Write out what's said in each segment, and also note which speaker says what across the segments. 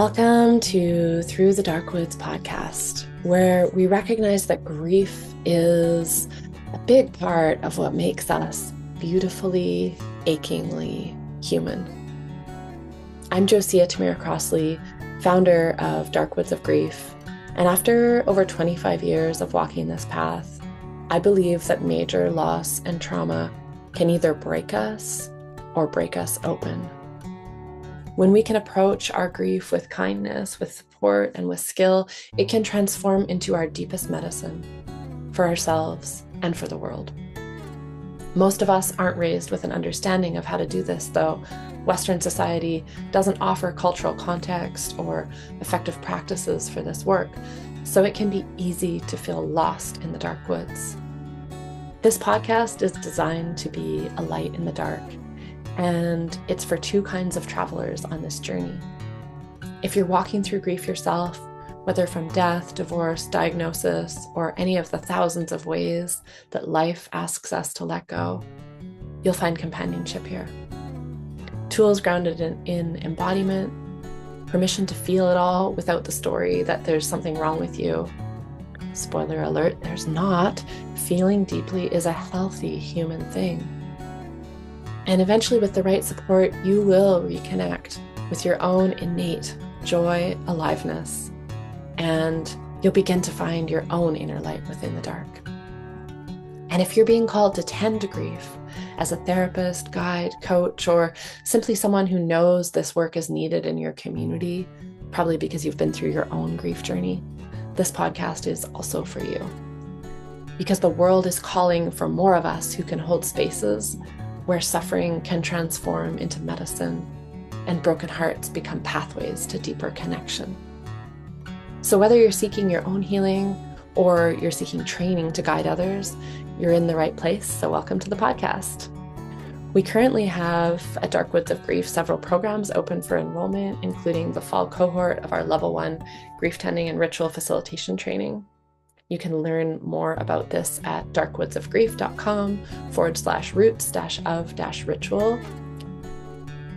Speaker 1: Welcome to Through the Dark Woods podcast, where we recognize that grief is a big part of what makes us beautifully, achingly human. I'm Josiah Tamira Crossley, founder of Dark Woods of Grief, and after over 25 years of walking this path, I believe that major loss and trauma can either break us or break us open. When we can approach our grief with kindness, with support, and with skill, it can transform into our deepest medicine for ourselves and for the world. Most of us aren't raised with an understanding of how to do this, though. Western society doesn't offer cultural context or effective practices for this work, so it can be easy to feel lost in the dark woods. This podcast is designed to be a light in the dark, and it's for two kinds of travelers on this journey. If you're walking through grief yourself, whether from death, divorce, diagnosis, or any of the thousands of ways that life asks us to let go, you'll find companionship here. Tools grounded in embodiment, permission to feel it all without the story that there's something wrong with you. Spoiler alert, there's not. Feeling deeply is a healthy human thing. And eventually, with the right support, you will reconnect with your own innate joy, aliveness, and you'll begin to find your own inner light within the dark. And if you're being called to tend to grief as a therapist, guide, coach, or simply someone who knows this work is needed in your community, probably because you've been through your own grief journey, this podcast is also for you. Because the world is calling for more of us who can hold spaces where suffering can transform into medicine and broken hearts become pathways to deeper connection. So whether you're seeking your own healing or you're seeking training to guide others, you're in the right place. So welcome to the podcast. We currently have at Dark Woods of Grief several programs open for enrollment, including the fall cohort of our level 1 grief tending and ritual facilitation training. You can learn more about this at darkwoodsofgrief.com/roots-of-ritual.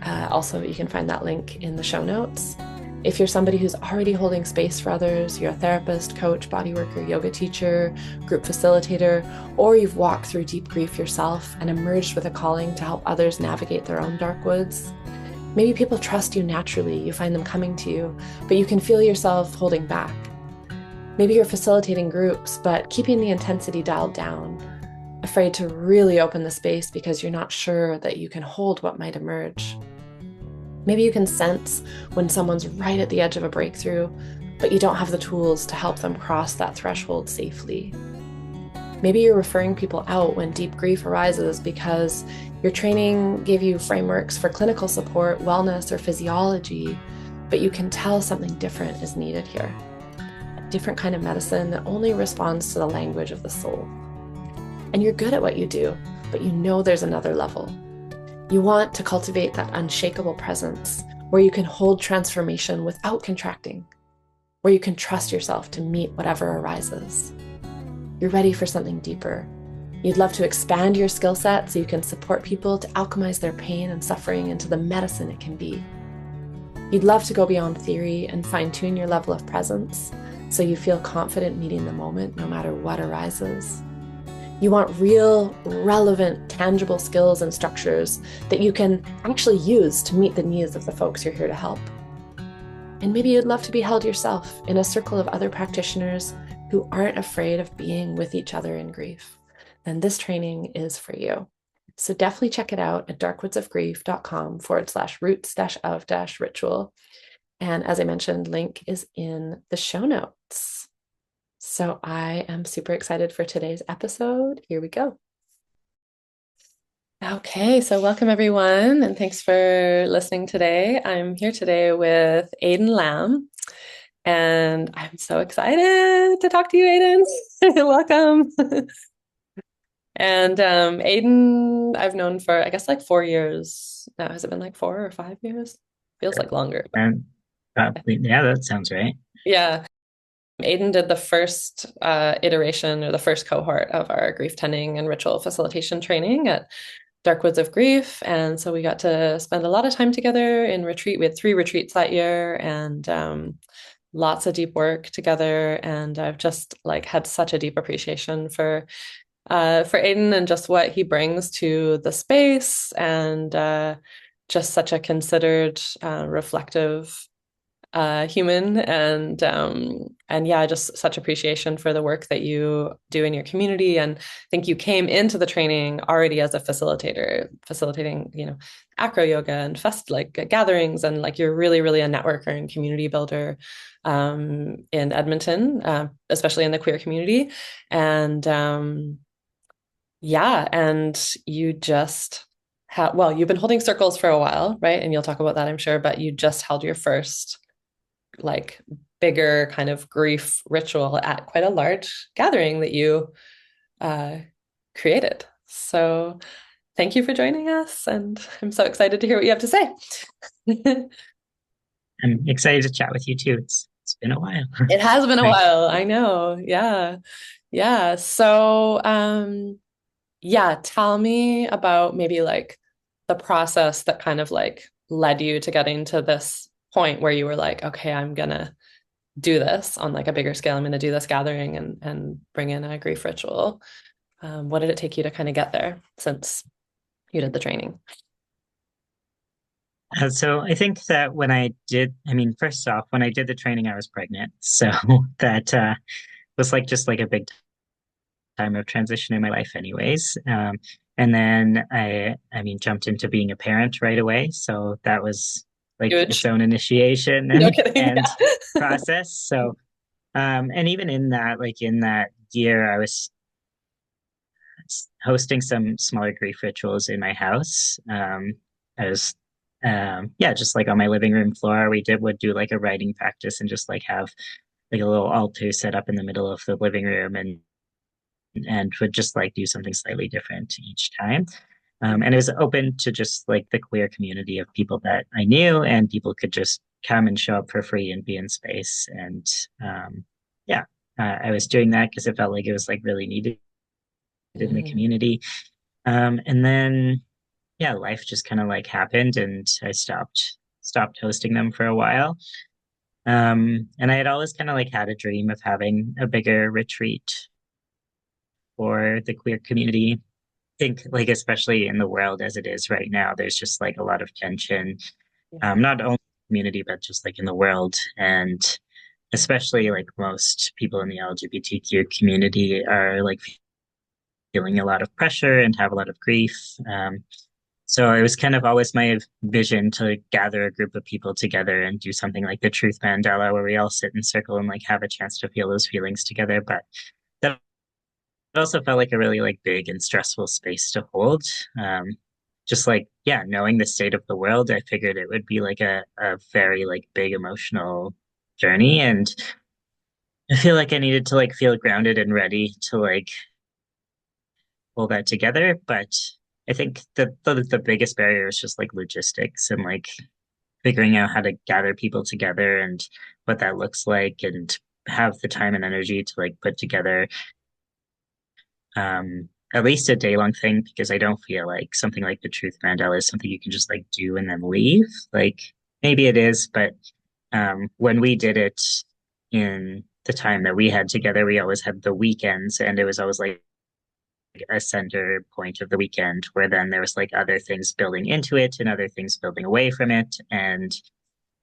Speaker 1: Also, you can find that link in the show notes. If you're somebody who's already holding space for others, you're a therapist, coach, bodyworker, yoga teacher, group facilitator, or you've walked through deep grief yourself and emerged with a calling to help others navigate their own dark woods. Maybe people trust you naturally, you find them coming to you, but you can feel yourself holding back. Maybe you're facilitating groups, but keeping the intensity dialed down, afraid to really open the space because you're not sure that you can hold what might emerge. Maybe you can sense when someone's right at the edge of a breakthrough, but you don't have the tools to help them cross that threshold safely. Maybe you're referring people out when deep grief arises because your training gave you frameworks for clinical support, wellness, or physiology, but you can tell something different is needed here. Different kind of medicine that only responds to the language of the soul. And you're good at what you do, but you know there's another level. You want to cultivate that unshakable presence where you can hold transformation without contracting, where you can trust yourself to meet whatever arises. You're ready for something deeper. You'd love to expand your skill set so you can support people to alchemize their pain and suffering into the medicine it can be. You'd love to go beyond theory and fine-tune your level of presence so you feel confident meeting the moment no matter what arises. You want real, relevant, tangible skills and structures that you can actually use to meet the needs of the folks you're here to help. And maybe you'd love to be held yourself in a circle of other practitioners who aren't afraid of being with each other in grief. Then this training is for you. So definitely check it out at darkwoodsofgrief.com/roots-of-ritual. And as I mentioned, link is in the show notes. So I am super excited for today's episode. Here we go. Okay, so welcome everyone, and thanks for listening today. I'm here today with Aiden Lamb, and I'm so excited to talk to you, Aiden. Welcome. And Aiden, I've known for, I guess, like 4 years now. Has it been like 4 or 5 years? Feels like longer.
Speaker 2: And yeah, that sounds right.
Speaker 1: Yeah. Aiden did the first iteration or the first cohort of our grief tending and ritual facilitation training at Dark Woods of Grief. And so we got to spend a lot of time together in retreat. We had 3 retreats that year and lots of deep work together. And I've just like had such a deep appreciation for Aiden and just what he brings to the space and just such a considered, reflective human and yeah, just such appreciation for the work that you do in your community. And I think you came into the training already as a facilitator, facilitating, acro yoga and fest like gatherings, and like you're really, really a networker and community builder in Edmonton, especially in the queer community. And yeah, and you just have, well, you've been holding circles for a while, right? And you'll talk about that, I'm sure, but you just held your first like bigger kind of grief ritual at quite a large gathering that you uh, created. So thank you for joining us, and I'm so excited to hear what you have to say.
Speaker 2: I'm excited to chat with you too. It's been a while.
Speaker 1: It has been a
Speaker 2: Right.
Speaker 1: while, I know. Yeah. Yeah. So, yeah, tell me about maybe like the process that kind of like led you to getting to this point where you were like, okay, I'm gonna do this on like a bigger scale. I'm going to do this gathering and bring in a grief ritual. What did it take you to kind of get there since you did the training?
Speaker 2: So I think that when I did, I mean, first off, when I did the training, I was pregnant. So that was like just like a big time of transition in my life anyways. And then I mean, jumped into being a parent right away. So that was like its
Speaker 1: Huge.
Speaker 2: own initiation
Speaker 1: No
Speaker 2: and,
Speaker 1: kidding.
Speaker 2: and
Speaker 1: Yeah.
Speaker 2: process. So, and even in that, like in that year, I was hosting some smaller grief rituals in my house. I was, yeah, just like on my living room floor, would do like a writing practice and just like have like a little altar set up in the middle of the living room and would just like do something slightly different each time. And it was open to just like the queer community of people that I knew, and people could just come and show up for free and be in space. And yeah, I was doing that because it felt like it was like really needed in the
Speaker 1: Mhm.
Speaker 2: community. And then yeah, life just kind of like happened and I stopped hosting them for a while. And I had always kind of like had a dream of having a bigger retreat for the queer community. I think like especially in the world as it is right now, there's just like a lot of tension, not only in the community, but just like in the world. And especially like most people in the LGBTQ community are like feeling a lot of pressure and have a lot of grief. So it was kind of always my vision to gather a group of people together and do something like the Truth Mandala, where we all sit in a circle and like have a chance to feel those feelings together. But that also felt like a really like big and stressful space to hold. Um, just like, yeah, knowing the state of the world, I figured it would be like a very like big emotional journey. And I feel like I needed to like feel grounded and ready to like pull that together. But I think the biggest barrier is just like logistics and like figuring out how to gather people together and what that looks like and have the time and energy to like put together at least a day long thing because I don't feel like something like the Truth Mandela is something you can just like do and then leave. Like maybe it is, but when we did it in the time that we had together, we always had the weekends and it was always like a center point of the weekend where then there was like other things building into it and other things building away from it. And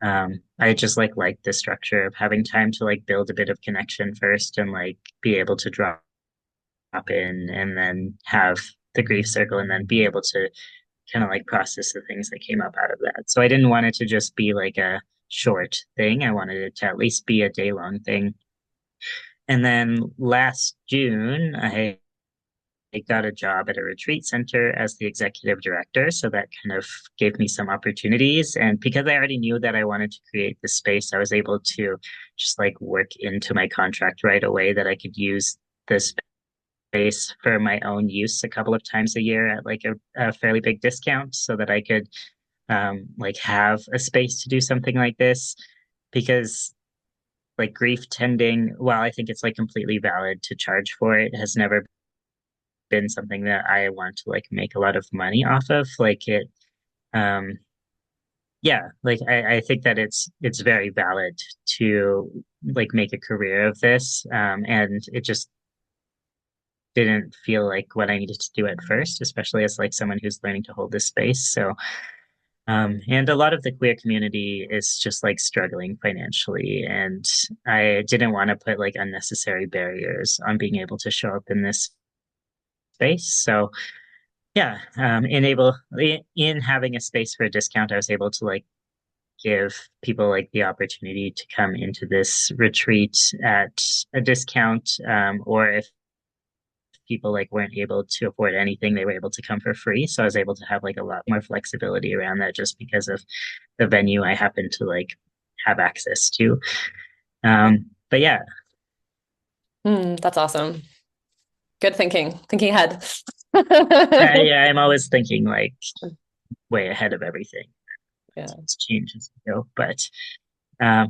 Speaker 2: I just like the structure of having time to like build a bit of connection first and like be able to drop in and then have the grief circle and then be able to kind of like process the things that came up out of that. So I didn't want it to just be like a short thing. I wanted it to at least be a day long thing. And then last June, I got a job at a retreat center as the executive director. So that kind of gave me some opportunities. And because I already knew that I wanted to create this space, I was able to just like work into my contract right away that I could use this space for my own use a couple of times a year at like a fairly big discount so that I could like have a space to do something like this. Because like grief tending, while I think it's like completely valid to charge for it, has never been something that I want to like make a lot of money off of. Like it, um, yeah, like I think that it's very valid to like make a career of this. And it just didn't feel like what I needed to do at first, especially as like someone who's learning to hold this space. So and a lot of the queer community is just like struggling financially. And I didn't want to put like unnecessary barriers on being able to show up in this space. So yeah, in having a space for a discount, I was able to like give people like the opportunity to come into this retreat at a discount, or if people like weren't able to afford anything, they were able to come for free. So I was able to have like a lot more flexibility around that just because of the venue I happened to like have access to. But yeah,
Speaker 1: That's awesome. Good thinking, thinking ahead.
Speaker 2: yeah, I'm always thinking like way ahead of everything.
Speaker 1: Yeah.
Speaker 2: It's change as we go. But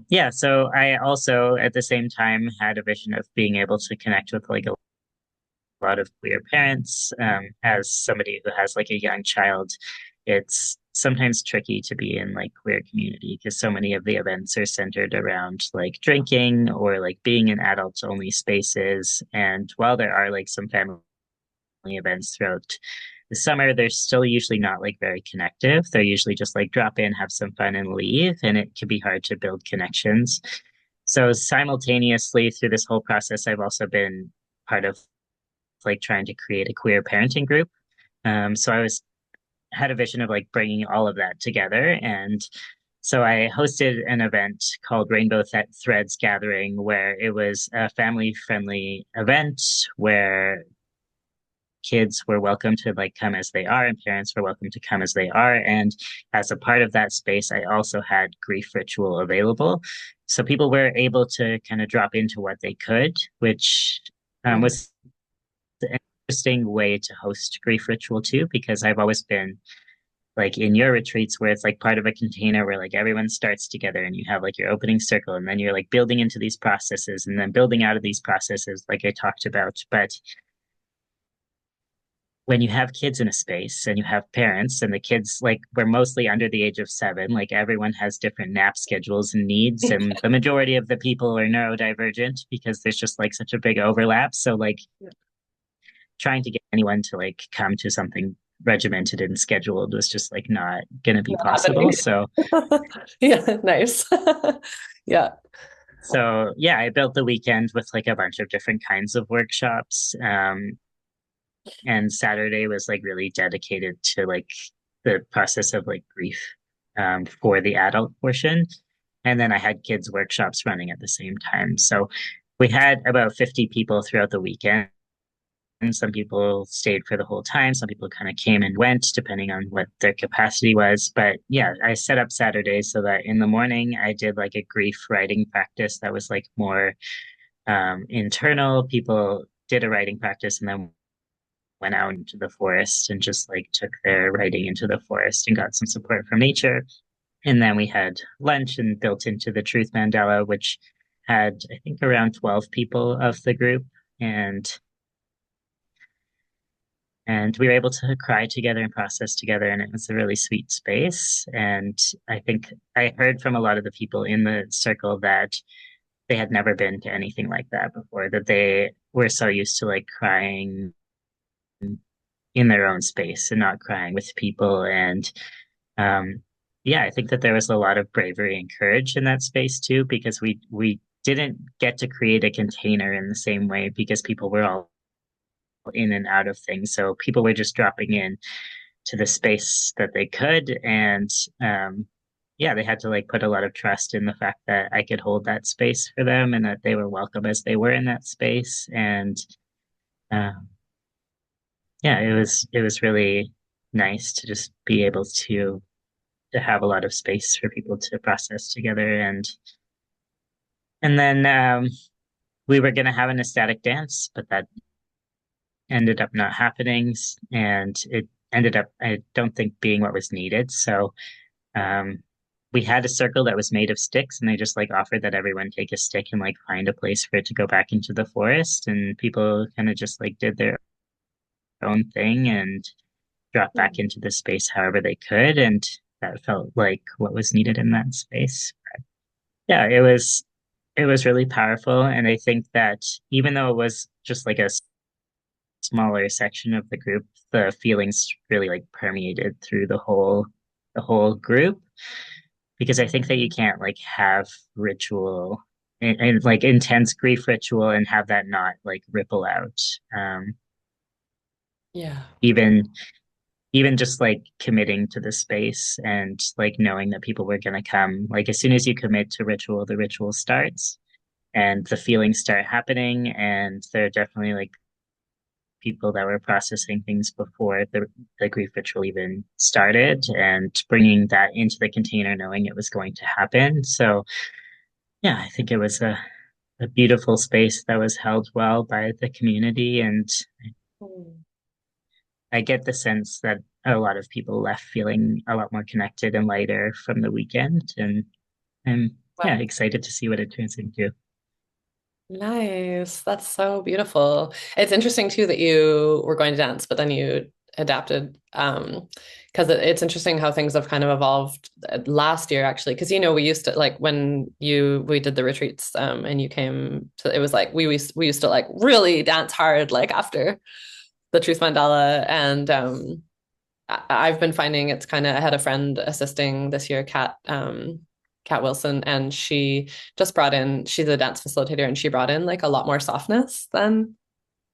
Speaker 2: yeah, so I also at the same time had a vision of being able to connect with like a lot of queer parents. As somebody who has like a young child, it's sometimes tricky to be in like queer community because so many of the events are centered around like drinking or like being in adults only spaces. And while there are like some family events throughout the summer, they're still usually not like very connective. They're usually just like drop in, have some fun, and leave. And it can be hard to build connections. So simultaneously through this whole process, I've also been part of like trying to create a queer parenting group. So I was had a vision of like bringing all of that together, and so I hosted an event called Rainbow Threads Gathering, where it was a family friendly event where kids were welcome to like come as they are and parents were welcome to come as they are. And as a part of that space, I also had grief ritual available, so people were able to kind of drop into what they could, which
Speaker 1: Mm.
Speaker 2: was an interesting way to host grief ritual too, because I've always been like in your retreats where it's like part of a container where like everyone starts together and you have like your opening circle and then you're like building into these processes and then building out of these processes like I talked about. But when you have kids in a space and you have parents and the kids like we're mostly under the age of 7, like everyone has different nap schedules and needs, and the majority of the people are neurodivergent because there's just like such a big overlap. So like trying to get anyone to like come to something regimented and scheduled was just like not going to be
Speaker 1: Not
Speaker 2: possible.
Speaker 1: happening.
Speaker 2: So
Speaker 1: Yeah, nice. Yeah.
Speaker 2: yeah, I built the weekend with like a bunch of different kinds of workshops. And Saturday was like really dedicated to like the process of like grief for the adult portion. And then I had kids workshops running at the same time. So we had about 50 people throughout the weekend. And some people stayed for the whole time. Some people kind of came and went depending on what their capacity was. But yeah, I set up Saturdays so that in the morning I did like a grief writing practice that was like more internal. People did a writing practice and then went out into the forest and just like took their writing into the forest and got some support from nature. And then we had lunch and built into the Truth Mandala, which had, I think, around 12 people of the group. And we were able to cry together and process together, and it was a really sweet space. And I think I heard from a lot of the people in the circle that they had never been to anything like that before, that they were so used to like crying in their own space and not crying with people. And um, yeah, I think that there was a lot of bravery and courage in that space too, because we didn't get to create a container in the same way because people were all in and out of things. So people were just dropping in to the space that they could. And yeah, they had to like put a lot of trust in the fact that I could hold that space for them and that they were welcome as they were in that space. And um, yeah, it was really nice to just be able to have a lot of space for people to process together. And then we were going to have an ecstatic dance, but that ended up not happening, and it ended up I don't think being what was needed. So um, we had a circle that was made of sticks, and they just like offered that everyone take a stick and like find a place for it to go back into the forest, and people kind of just like did their own thing and drop back into the space however they could. And that felt like what was needed in that space. Yeah, it was really powerful. And I think that even though it was just like a smaller section of the group, the feelings really like permeated through the whole group because I think that you can't like have ritual and like intense grief ritual and have that not like ripple out. Um,
Speaker 1: Yeah.
Speaker 2: even even just like committing to the space and like knowing that people were going to come. Like as soon as you commit to ritual, the ritual starts and the feelings start happening. And there are definitely like people that were processing things before the grief ritual even started and bringing that into the container, knowing it was going to happen. So, yeah, I think it was a beautiful space that was held well by the community. And
Speaker 1: Mm.
Speaker 2: I get the sense that a lot of people left feeling a lot more connected and lighter from the weekend. And I'm, yeah,
Speaker 1: Wow.
Speaker 2: excited to see what it turns into.
Speaker 1: Nice. That's so beautiful. It's interesting too that you were going to dance, but then you adapted. Because it's interesting how things have kind of evolved last year, actually. Because we used to like when we did the retreats, and you came to it was like we used to like really dance hard like after the Truth Mandala, and I've been finding it's kind of I had a friend assisting this year, Kat Wilson, and she just brought in, she's a dance facilitator, and she brought in like a lot more softness than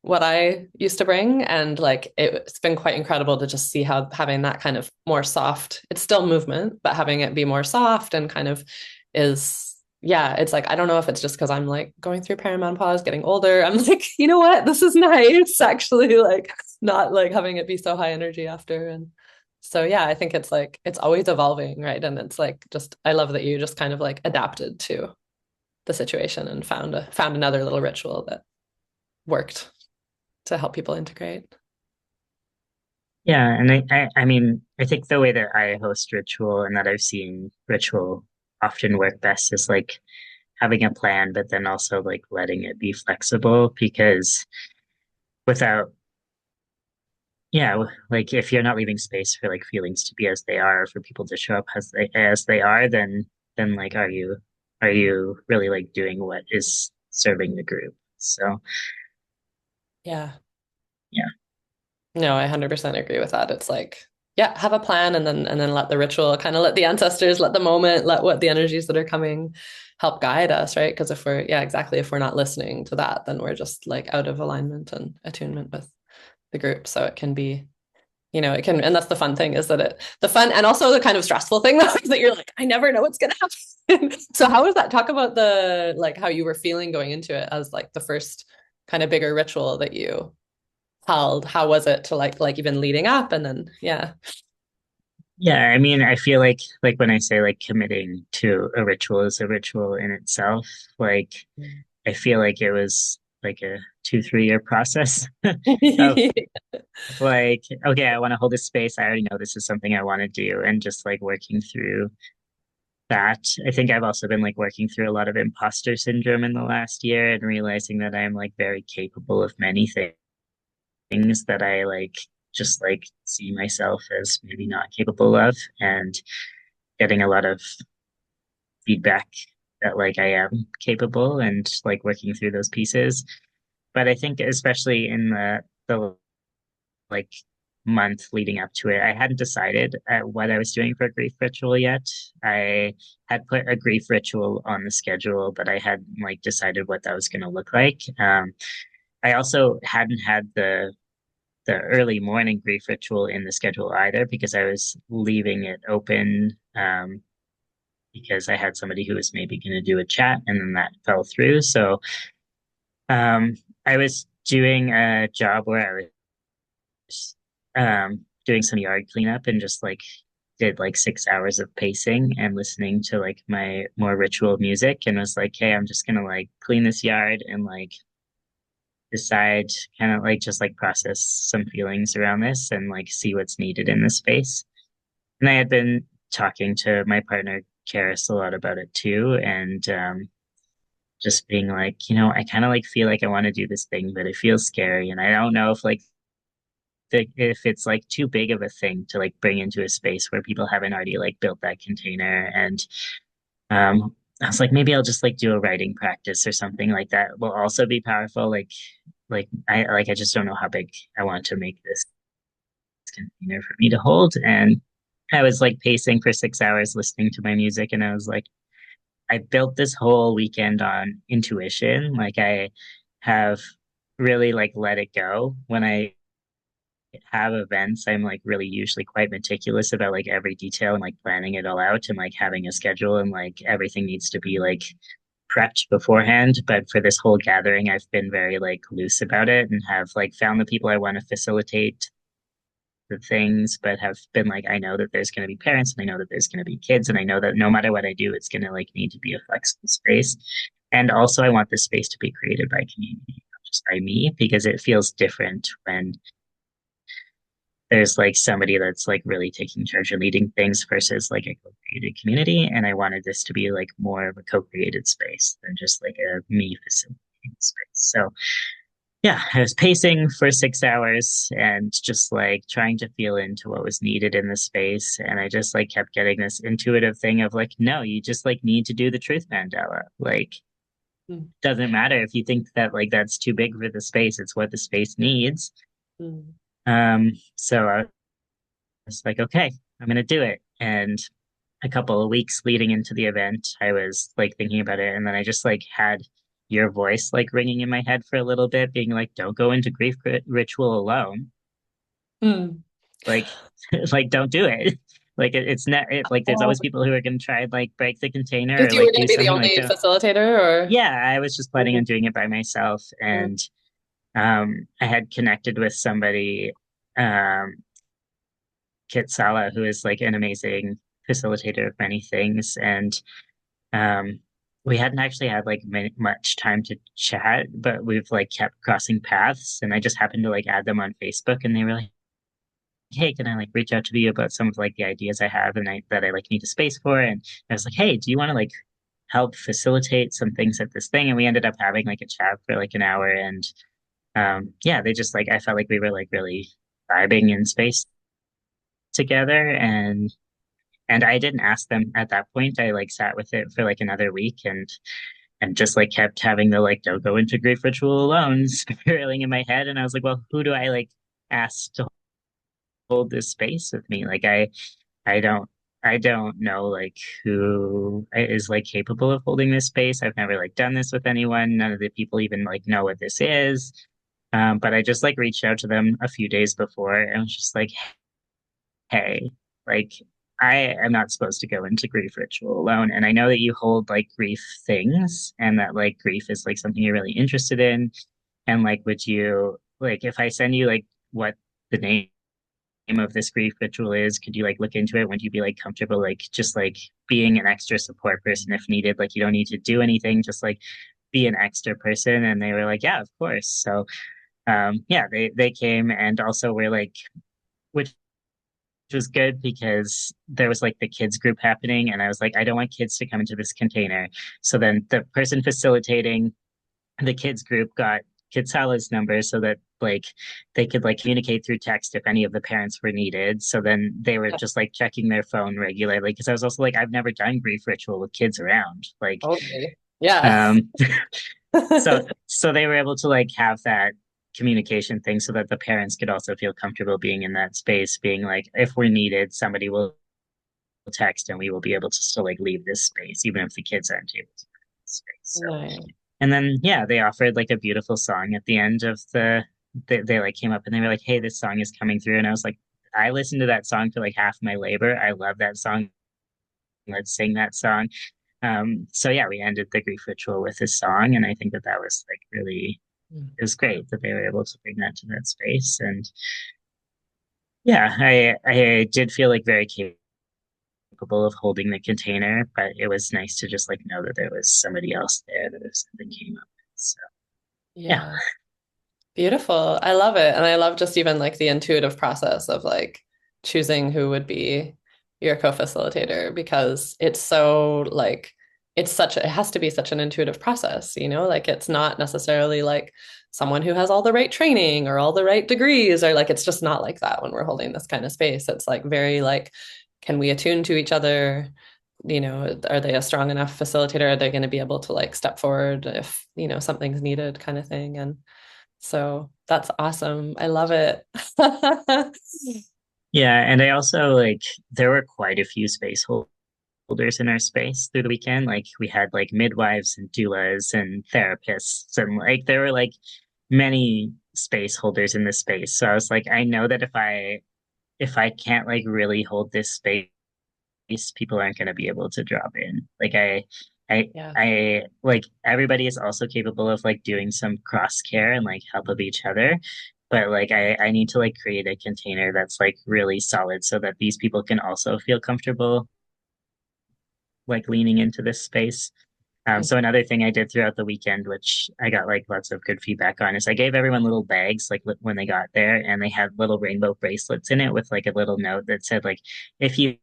Speaker 1: what I used to bring. And like it's been quite incredible to just see how having that kind of more soft, it's still movement, but having it be more soft and kind of is, yeah, it's like, I don't know if it's just because I'm like going through perimenopause, getting older. I'm like, you know what? This is nice, actually, like not like having it be so high energy after. And so, yeah, I think it's like, it's always evolving, right? And it's like, just, I love that you just kind of like adapted to the situation and found another little ritual that worked to help people integrate.
Speaker 2: Yeah, and I mean, I think the way that I host ritual and that I've seen ritual often work best is like having a plan, but then also like letting it be flexible because without, yeah, like if you're not leaving space for like feelings to be as they are, for people to show up as they are, then like are you really like doing what is serving the group? So
Speaker 1: Yeah.
Speaker 2: yeah.
Speaker 1: No, I 100% agree with that. It's like, yeah, have a plan and then let the ritual kind of let the ancestors, let the moment, let what the energies that are coming help guide us, right? Because if we're, yeah, exactly, if we're not listening to that, then we're just like out of alignment and attunement with the group. So it can be, it can, and that's the fun thing is that the fun and also the kind of stressful thing though is that you're like, I never know what's gonna happen. So how was that? Talk about the like how you were feeling going into it as like the first kind of bigger ritual that you held. How was it to like even leading up and then yeah.
Speaker 2: Yeah, I mean, I feel like when I say like committing to a ritual is a ritual in itself, like I feel like it was like a 2, 3 year process of like, okay, I want to hold this space. I already know this is something I want to do, and just like working through that. I think I've also been like working through a lot of imposter syndrome in the last year and realizing that I'm like very capable of many things that I like just like see myself as maybe not capable of, and getting a lot of feedback that like I am capable and like working through those pieces. But I think especially in the like month leading up to it, I hadn't decided what I was doing for a grief ritual yet. I had put a grief ritual on the schedule, but I hadn't like decided what that was going to look like. I also hadn't had the early morning grief ritual in the schedule either because I was leaving it open because I had somebody who was maybe going to do a chat and then that fell through. So um, I was doing a job where I was doing some yard cleanup and just like did like 6 hours of pacing and listening to like my more ritual music and was like, hey, I'm just gonna like clean this yard and like decide kind of like just like process some feelings around this and like see what's needed in this space. And I had been talking to my partner Karis a lot about it too, and just being like, I kind of like feel like I want to do this thing, but it feels scary, and I don't know if like if it's like too big of a thing to like bring into a space where people haven't already like built that container. And I was like, maybe I'll just like do a writing practice or something like that will also be powerful. I just don't know how big I want to make this container for me to hold. And I was like pacing for 6 hours listening to my music, and I was like, I built this whole weekend on intuition. Like I have really like let it go. When I have events, I'm like really usually quite meticulous about like every detail and like planning it all out and like having a schedule, and like everything needs to be like prepped beforehand. But for this whole gathering, I've been very like loose about it and have like found the people I want to facilitate the things, but have been like, I know that there's going to be parents and I know that there's going to be kids. And I know that no matter what I do, it's going to like need to be a flexible space. And also, I want this space to be created by community, not just by me, because it feels different when there's like somebody that's like really taking charge of leading things versus like a co-created community. And I wanted this to be like more of a co-created space than just like a me facilitating space. So yeah, I was pacing for 6 hours and just like trying to feel into what was needed in the space. And I just like kept getting this intuitive thing of like, no, you just like need to do the truth mandala. Like,
Speaker 1: Mm.
Speaker 2: doesn't matter if you think that like that's too big for the space, it's what the space needs.
Speaker 1: Mm.
Speaker 2: So I was like, okay, I'm gonna do it. And a couple of weeks leading into the event, I was like thinking about it, and then I just like had your voice like ringing in my head for a little bit, being like, "Don't go into grief ritual alone.
Speaker 1: Mm.
Speaker 2: Like, like don't do it. Like it's not like there's always people who are gonna try and like break the container
Speaker 1: Because
Speaker 2: or
Speaker 1: you were
Speaker 2: like
Speaker 1: going
Speaker 2: do
Speaker 1: to be the
Speaker 2: something like
Speaker 1: only
Speaker 2: don't."
Speaker 1: facilitator, or?
Speaker 2: Yeah, I was just planning on doing it by myself,
Speaker 1: Mm.
Speaker 2: and I had connected with somebody, um, Kit Sala, who is like an amazing facilitator of many things, and Um, we hadn't actually had like much time to chat, but we've like kept crossing paths, and I just happened to like add them on Facebook, and they were like, "Hey, can I like reach out to you about some of like the ideas I have and I that I like need a space for?" And I was like, "Hey, do you want to like help facilitate some things at this thing?" And we ended up having like a chat for like an hour, and yeah, they just like I felt like we were like really vibing in space together, and I didn't ask them at that point. I like sat with it for like another week, and just like kept having the like don't go into grief ritual alone spiraling in my head. And I was like, well, who do I like ask to hold this space with me? Like I don't I don't know like who is like capable of holding this space. I've never like done this with anyone. None of the people even like know what this is. But I just like reached out to them a few days before and was just like, hey, like I am not supposed to go into grief ritual alone. And I know that you hold like grief things and that like grief is like something you're really interested in. And like, would you like if I send you like what the name of this grief ritual is, could you like look into it? Would you be like comfortable like just like being an extra support person if needed? Like you don't need to do anything, just like be an extra person. And they were like, yeah, of course. So yeah, they came, and also we're like, which was good because there was like the kids group happening, and I was like, I don't want kids to come into this container. So then the person facilitating the kids group got Kitsala's number so that like they could like communicate through text if any of the parents were needed. So then they were
Speaker 1: Yeah.
Speaker 2: just like checking their phone regularly because I was also like, I've never done grief ritual with kids around. Like
Speaker 1: Totally. Yeah.
Speaker 2: um so they were able to like have that communication thing so that the parents could also feel comfortable being in that space, being like, if we're needed, somebody will text and we will be able to still like leave this space, even if the kids aren't able to leave this space. So
Speaker 1: Nice.
Speaker 2: and then yeah, they offered like a beautiful song at the end of they like came up and they were like, hey, this song is coming through. And I was like, I listened to that song for like half my labor. I love that song. Let's sing that song. So yeah, we ended the grief ritual with this song, and I think that that was like really it was great that they were able to bring that to that space. And yeah, I did feel like very capable of holding the container, but it was nice to just like know that there was somebody else there that if something came up. So yeah.
Speaker 1: Yeah. Beautiful. I love it. And I love just even like the intuitive process of like choosing who would be your co-facilitator because it's so like it has to be such an intuitive process, like it's not necessarily like
Speaker 3: someone who has all the right training or all the right degrees, or like it's just not like that when we're holding this kind of space. It's like very like, can we attune to each other? You know, are they a strong enough facilitator? Are they going to be able to like step forward if, you know, something's needed kind of thing? And so that's awesome. I love it.
Speaker 2: Yeah, and I also like there were quite a few space holders in our space through the weekend. Like we had like midwives and doulas and therapists and like there were like many space holders in this space. So I was like, I know that if I can't like really hold this space, people aren't going to be able to drop in. Like I,
Speaker 3: Yeah.
Speaker 2: I like everybody is also capable of like doing some cross care and like help of each other. But like I need to like create a container that's like really solid so that these people can also feel comfortable like leaning into this space. So another thing I did throughout the weekend, which I got like lots of good feedback on, is I gave everyone little bags like when they got there, and they had little rainbow bracelets in it with like a little note that said like, if you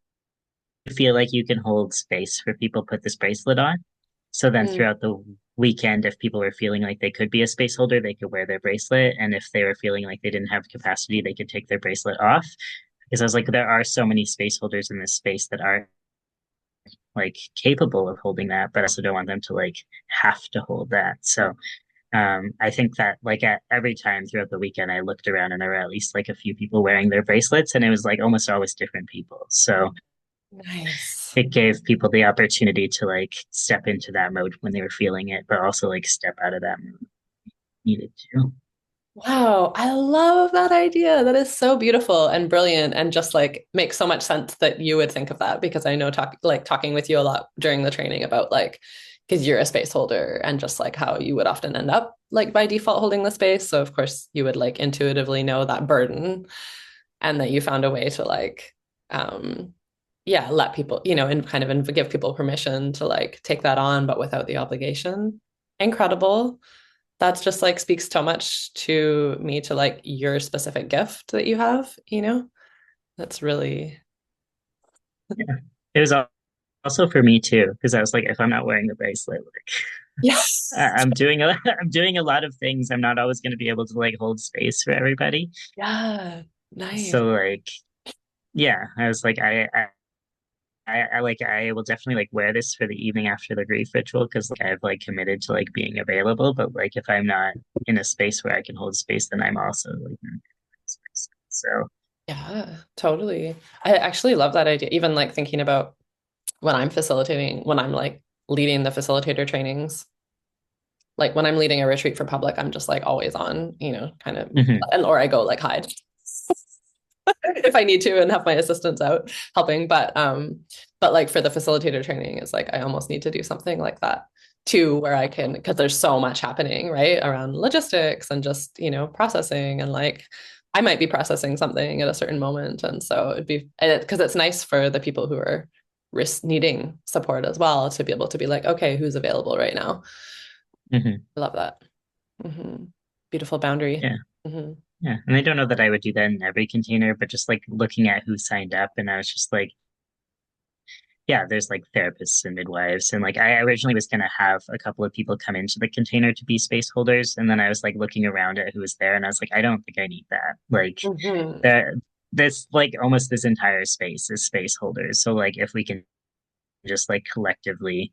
Speaker 2: feel like you can hold space for people, put this bracelet on. So then
Speaker 3: Mm.
Speaker 2: throughout the weekend, if people were feeling like they could be a space holder, they could wear their bracelet, and if they were feeling like they didn't have capacity, they could take their bracelet off. Because I was like, there are so many space holders in this space that are like capable of holding that, but I also don't want them to like have to hold that. So I think that like at every time throughout the weekend, I looked around and there were at least like a few people wearing their bracelets, and it was like almost always different people. So
Speaker 3: Nice.
Speaker 2: it gave people the opportunity to like step into that mode when they were feeling it, but also like step out of that mode needed to.
Speaker 3: Wow, I love that idea. That is so beautiful and brilliant and just like makes so much sense that you would think of that because I know talking with you a lot during the training about like because you're a space holder and just like how you would often end up like by default holding the space. So of course you would like intuitively know that burden and that you found a way to like um yeah, let people, you know, and kind of and give people permission to like take that on but without the obligation. Incredible. That's just like speaks so much to me to like your specific gift that you have, you know? That's really
Speaker 2: Yeah. It was also for me too, because I was like, if I'm not wearing the bracelet, like
Speaker 3: yes.
Speaker 2: I'm doing a I'm doing a lot of things. I'm not always going to be able to like hold space for everybody.
Speaker 3: Yeah. Nice.
Speaker 2: So like, yeah, I was like, I like I will definitely like wear this for the evening after the grief ritual because like I've like committed to like being available. But like if I'm not in a space where I can hold space, then I'm also like not in a space. So
Speaker 3: Yeah, totally. I actually love that idea. Even like thinking about when I'm facilitating, when I'm like leading the facilitator trainings, like when I'm leading a retreat for public, I'm just like always on, you know, kind of,
Speaker 2: mhm,
Speaker 3: and or I go like hide if I need to and have my assistants out helping. But like for the facilitator training, it's like I almost need to do something like that too, where I can, because there's so much happening, right? Around logistics and just, you know, processing and like I might be processing something at a certain moment. And so it'd be because it's nice for the people who are risk needing support as well to be able to be like, okay, who's available right now?
Speaker 2: mhm,
Speaker 3: I love that. Beautiful boundary.
Speaker 2: yeah.
Speaker 3: Hmm.
Speaker 2: Yeah, and I don't know that I would do that in every container, but just like looking at who signed up, and I was just like, yeah, there's like therapists and midwives, and like I originally was gonna have a couple of people come into the container to be space holders, and then I was like looking around at who was there, and I was like, I don't think I need that. Like,
Speaker 3: Hmm.
Speaker 2: there, this like almost this entire space is space holders, so like if we can just like collectively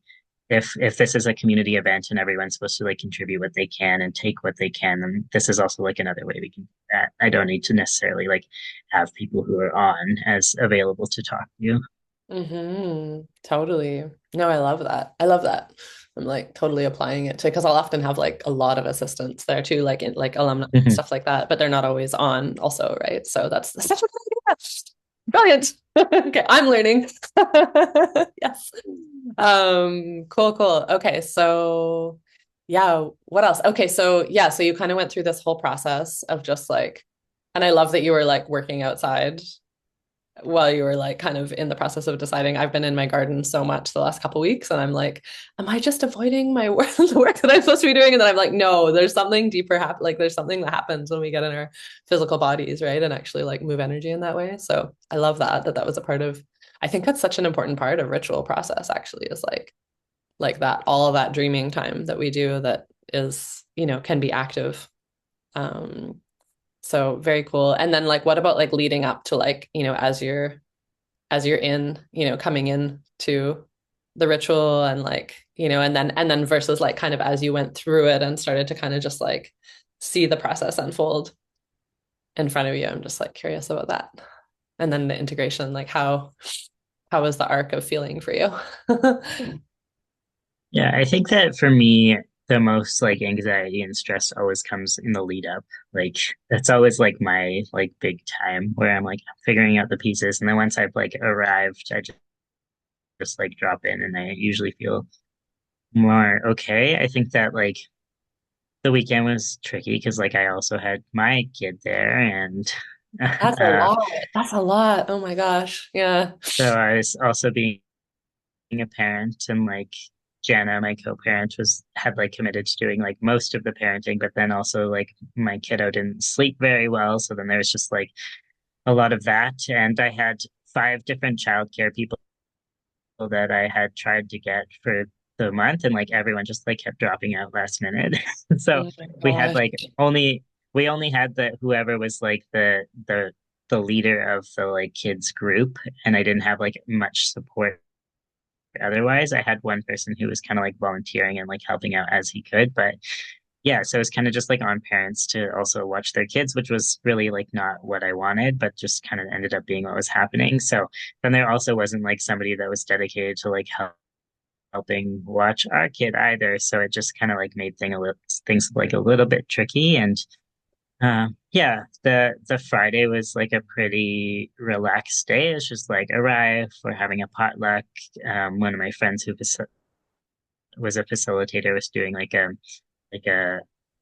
Speaker 2: if this is a community event and everyone's supposed to like contribute what they can and take what they can, then this is also like another way we can do that. I don't need to necessarily like have people who are on as available to talk to you.
Speaker 3: Totally. No, I love that. I love that. I'm like totally applying it to because I'll often have like a lot of assistants there too, like in like alumni
Speaker 2: Mhm.
Speaker 3: stuff like that, but they're not always on also, right? So that's such a good idea. Brilliant. Okay, I'm learning. Yes. Cool, cool. Okay, so yeah, what else? Okay, so yeah, so you kind of went through this whole process of just like, and I love that you were like working outside while you were like kind of in the process of deciding. I've been in my garden so much the last couple weeks and I'm like, am I just avoiding my work, the work that I'm supposed to be doing? And then I'm like, no, there's something deeper like there's something that happens when we get in our physical bodies, right? And actually like move energy in that way. So I love that was a part of, I think that's such an important part of ritual process actually is like that, all of that dreaming time that we do that is, you know, can be active. So very cool. And then like what about like leading up to like, as you're in, coming in to the ritual and like, and then versus like kind of as you went through it and started to kind of just like see the process unfold in front of you. I'm just like curious about that. And then the integration, like how was the arc of feeling for you?
Speaker 2: Yeah, I think that for me, the most like anxiety and stress always comes in the lead up. Like that's always like my like big time where I'm like figuring out the pieces. And then once I've like arrived, I just like drop in and I usually feel more okay. I think that like the weekend was tricky because like I also had my kid there and
Speaker 3: That's a
Speaker 2: uh
Speaker 3: lot. That's a lot. Oh my gosh. Yeah.
Speaker 2: so I was also being a parent and like Jana, my co-parent, was had like committed to doing like most of the parenting, but then also like my kiddo didn't sleep very well. So then there was just like a lot of that. And I had five different childcare people that I had tried to get for the month, and like everyone just like kept dropping out last minute. So
Speaker 3: Oh my
Speaker 2: we had
Speaker 3: gosh.
Speaker 2: like we only had the whoever was like the leader of the like kids group, and I didn't have like much support otherwise. I had one person who was kind of like volunteering and like helping out as he could, but yeah, so it's kind of just like on parents to also watch their kids, which was really like not what I wanted, but just kind of ended up being what was happening. So then there also wasn't like somebody that was dedicated to like helping watch our kid either. So it just kind of like made things like a little bit tricky. And yeah, the Friday was like a pretty relaxed day. It's just like arrive, we're having a potluck. One of my friends who was a facilitator was doing like a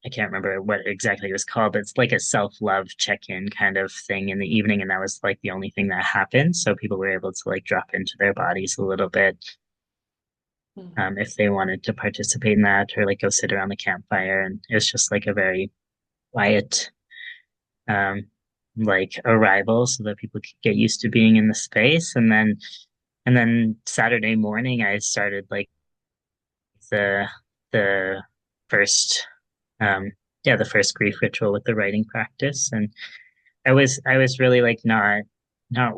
Speaker 2: I can't remember what exactly it was called, but it's like a self-love check-in kind of thing in the evening, and that was like the only thing that happened. So people were able to like drop into their bodies a little bit
Speaker 3: Mhm.
Speaker 2: if they wanted to participate in that or like go sit around the campfire. And it was just like a very quiet um like arrival so that people could get used to being in the space. And then Saturday morning I started like the the first um yeah, the first grief ritual with the writing practice. And I was really like not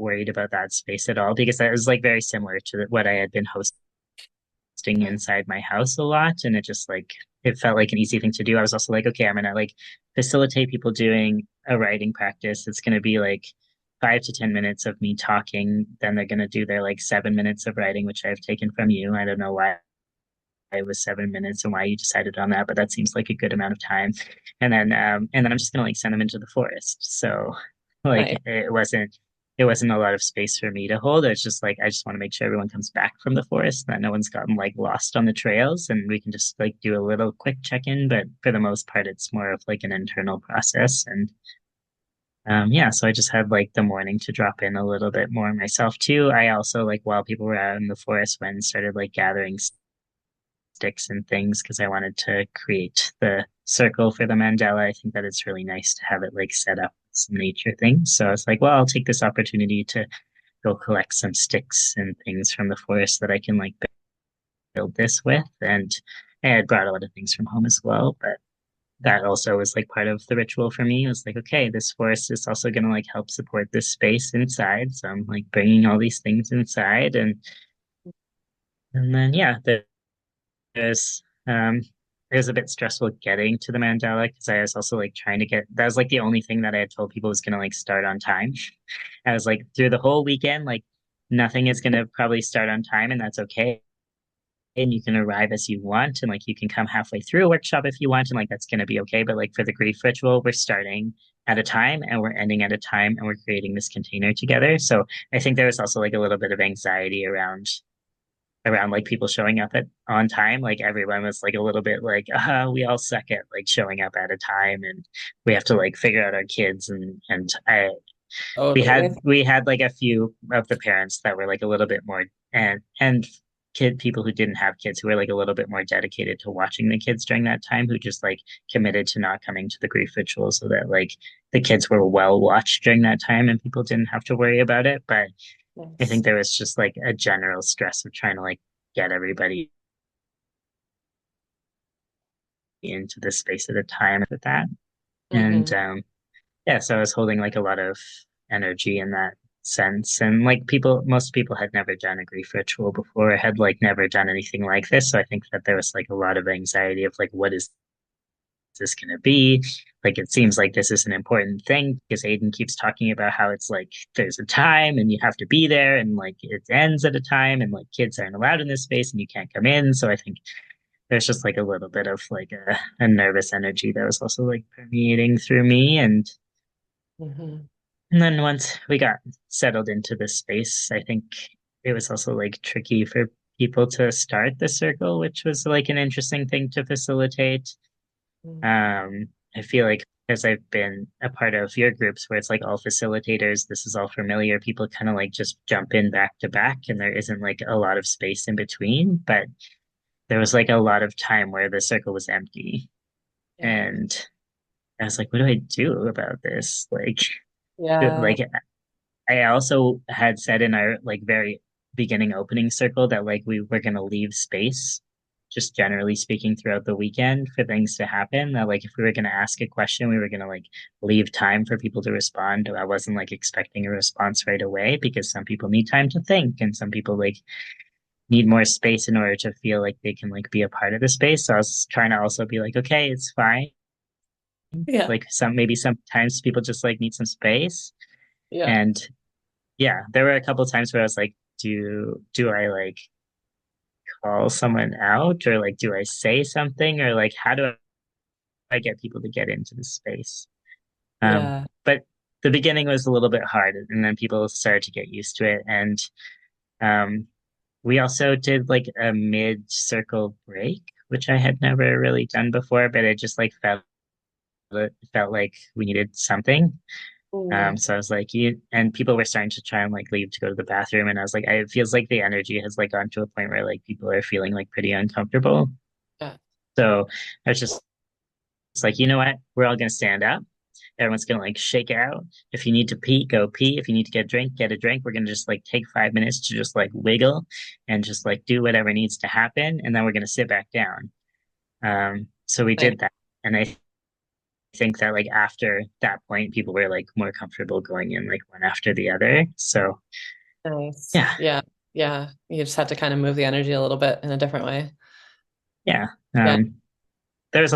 Speaker 2: worried about that space at all because that was like very similar to what I had been hosting
Speaker 3: Right.
Speaker 2: inside my house a lot, and it just like it felt like an easy thing to do. I was also like, okay, I'm gonna like facilitate people doing a writing practice. It's gonna be like 5 to 10 minutes of me talking, then they're gonna do their like 7 minutes of writing, which I've taken from you. I don't know why it was 7 minutes and why you decided on that, but that seems like a good amount of time. And then I'm just gonna like send them into the forest. So like
Speaker 3: Nice.
Speaker 2: it wasn't a lot of space for me to hold. It's just like I just want to make sure everyone comes back from the forest, that no one's gotten like lost on the trails, and we can just like do a little quick check-in. But for the most part, it's more of like an internal process. And yeah, so I just had like the morning to drop in a little bit more myself too. I also like while people were out in the forest went and started like gathering sticks and things because I wanted to create the circle for the mandala. I think that it's really nice to have it like set up some nature things. So I was like, well, I'll take this opportunity to go collect some sticks and things from the forest that I can like build this with. And I had brought a lot of things from home as well, but that also was like part of the ritual for me. It was like, okay, this forest is also going to like help support this space inside. So I'm like bringing all these things inside. And then, yeah, was it was a bit stressful getting to the mandala because I was also like trying to get that was like the only thing that I had told people was gonna like start on time. I was like through the whole weekend, like nothing is gonna probably start on time, and that's okay. And you can arrive as you want, and like you can come halfway through a workshop if you want, and like that's gonna be okay. But like for the grief ritual, we're starting at a time and we're ending at a time and we're creating this container together. So I think there was also like a little bit of anxiety around like people showing up at on time. Like everyone was like a little bit like we all suck at like showing up at a time, and we have to like figure out our kids. And I we
Speaker 3: Totally.
Speaker 2: had we had like a few of the parents that were like a little bit more, and kid people who didn't have kids who were like a little bit more dedicated to watching the kids during that time, who just like committed to not coming to the grief ritual so that like the kids were well watched during that time and people didn't have to worry about it. But I
Speaker 3: Nice.
Speaker 2: think there was just like a general stress of trying to like get everybody into the space at a time with that. And
Speaker 3: Mm-hmm.
Speaker 2: yeah, so I was holding like a lot of energy in that sense. And like most people had never done a grief ritual before, had like never done anything like this. So I think that there was like a lot of anxiety of like, what is this going to be? Like, it seems like this is an important thing because Aiden keeps talking about how it's like there's a time and you have to be there and like it ends at a time and like kids aren't allowed in this space and you can't come in. So I think there's just like a little bit of like a nervous energy that was also like permeating through me.
Speaker 3: Mm-hmm.
Speaker 2: And then once we got settled into this space, I think it was also like tricky for people to start the circle, which was like an interesting thing to facilitate. I feel like because I've been a part of your groups where it's like all facilitators, this is all familiar, people kind of like just jump in back to back and there isn't like a lot of space in between. But there was like a lot of time where the circle was empty.
Speaker 3: Yeah.
Speaker 2: And I was like, what do I do about this?
Speaker 3: Yeah.
Speaker 2: Like I also had said in our like very beginning opening circle that like we were going to leave space, just generally speaking, throughout the weekend for things to happen. That like if we were going to ask a question, we were going to like leave time for people to respond. I wasn't like expecting a response right away because some people need time to think and some people like need more space in order to feel like they can like be a part of the space. So I was trying to also be like, okay, it's fine.
Speaker 3: Yeah.
Speaker 2: Like maybe sometimes people just like need some space.
Speaker 3: Yeah.
Speaker 2: And yeah, there were a couple of times where I was like, do I like call someone out or like do I say something or like how do I get people to get into the space?
Speaker 3: Yeah.
Speaker 2: But the beginning was a little bit hard and then people started to get used to it. And um, we also did like a mid-circle break, which I had never really done before, but it just like felt like we needed something.
Speaker 3: Mm.
Speaker 2: So I was like, and people were starting to try and like leave to go to the bathroom. And I was like, it feels like the energy has like gone to a point where like people are feeling like pretty uncomfortable.
Speaker 3: Yeah.
Speaker 2: So I was just it's like, you know what? We're all going to stand up. Everyone's going to like shake out. If you need to pee, go pee. If you need to get a drink, get a drink. We're going to just like take 5 minutes to just like wiggle and just like do whatever needs to happen. And then we're going to sit back down. So we
Speaker 3: Nice.
Speaker 2: did that. And I think that like after that point, people were like more comfortable going in like one after the other. So
Speaker 3: Nice.
Speaker 2: yeah,
Speaker 3: Yeah. Yeah. You just had to kind of move the energy a little bit in a different way.
Speaker 2: yeah.
Speaker 3: Yeah.
Speaker 2: There's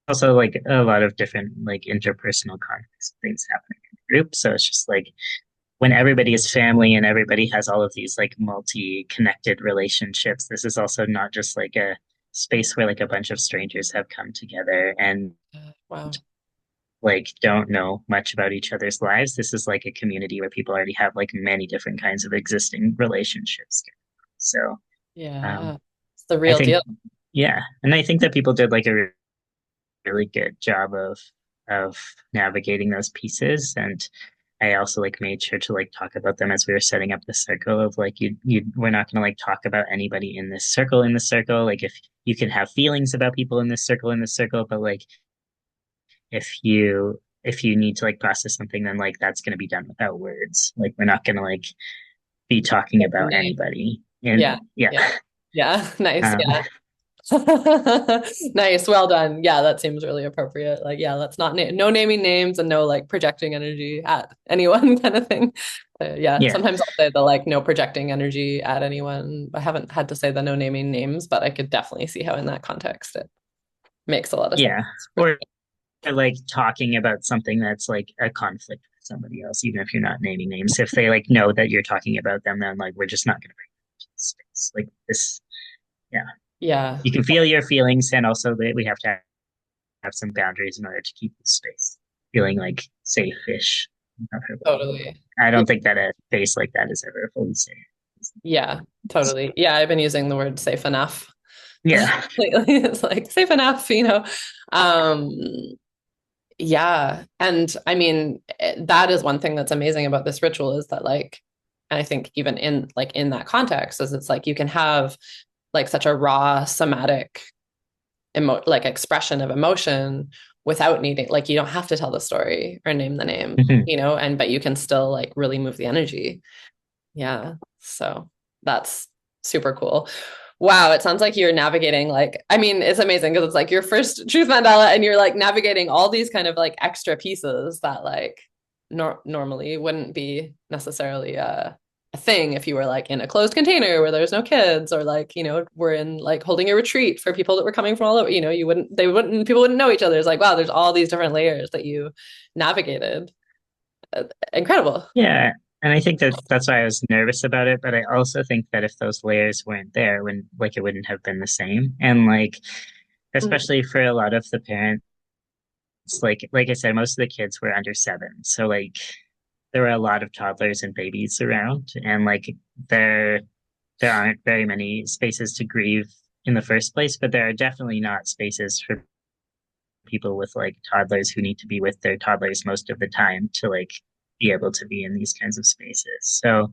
Speaker 2: also like a lot of different like interpersonal conflicts things happening in the group. So it's just like when everybody is family and everybody has all of these like multi-connected relationships, this is also not just like a space where like a bunch of strangers have come together and
Speaker 3: Wow.
Speaker 2: like don't know much about each other's lives. This is like a community where people already have like many different kinds of existing relationships. So um,
Speaker 3: Yeah. It's the
Speaker 2: I
Speaker 3: real
Speaker 2: think,
Speaker 3: deal.
Speaker 2: yeah, and I think that people did like a really good job of navigating those pieces. And I also like made sure to like talk about them as we were setting up the circle of like you we're not gonna like talk about anybody in this circle in the circle. Like if you can have feelings about people in this circle, but like if you need to like process something, then like that's gonna be done without words. Like we're not gonna like be talking about
Speaker 3: Name.
Speaker 2: anybody.
Speaker 3: Yeah.
Speaker 2: And yeah.
Speaker 3: Yeah. Yeah. Nice.
Speaker 2: Um,
Speaker 3: Yeah. Nice. Well done. Yeah, that seems really appropriate. Like, yeah, let's not no naming names and no like projecting energy at anyone kind of thing. Yeah,
Speaker 2: yeah.
Speaker 3: sometimes I'll say the like no projecting energy at anyone. I haven't had to say the no naming names, but I could definitely see how in that context it makes a lot of sense.
Speaker 2: Yeah. Or like talking about something that's like a conflict with somebody else, even if you're not naming names. If they like know that you're talking about them, then like we're just not going to bring them to the space. Like this, yeah.
Speaker 3: Yeah,
Speaker 2: You can feel your feelings, and also that we have to have some boundaries in order to keep the space feeling like safe-ish.
Speaker 3: totally.
Speaker 2: I
Speaker 3: Yeah,
Speaker 2: don't think that a space like that is ever fully safe.
Speaker 3: yeah, totally. Yeah, I've been using the word safe enough
Speaker 2: Yeah.
Speaker 3: lately. It's like safe enough, you know. Um, Yeah. And I mean, that is one thing that's amazing about this ritual is that like, and I think even in like in that context, is it's like you can have like such a raw somatic like expression of emotion without needing like you don't have to tell the story or name the name,
Speaker 2: Mhm.
Speaker 3: you know, and but you can still like really move the energy. Yeah. So that's super cool. Wow, it sounds like you're navigating like, I mean, it's amazing because it's like your first truth mandala and you're like navigating all these kind of like extra pieces that like normally wouldn't be necessarily a thing if you were like in a closed container where there's no kids or like, we're in like holding a retreat for people that were coming from all over, you wouldn't, people wouldn't know each other. It's like, wow, there's all these different layers that you navigated. Incredible.
Speaker 2: Yeah. And I think that that's why I was nervous about it. But I also think that if those layers weren't there, when like it wouldn't have been the same. And like,
Speaker 3: Mm.
Speaker 2: especially for a lot of the parents, like I said, most of the kids were under 7. So like there were a lot of toddlers and babies around. And like there there aren't very many spaces to grieve in the first place, but there are definitely not spaces for people with like toddlers who need to be with their toddlers most of the time to like be able to be in these kinds of spaces. So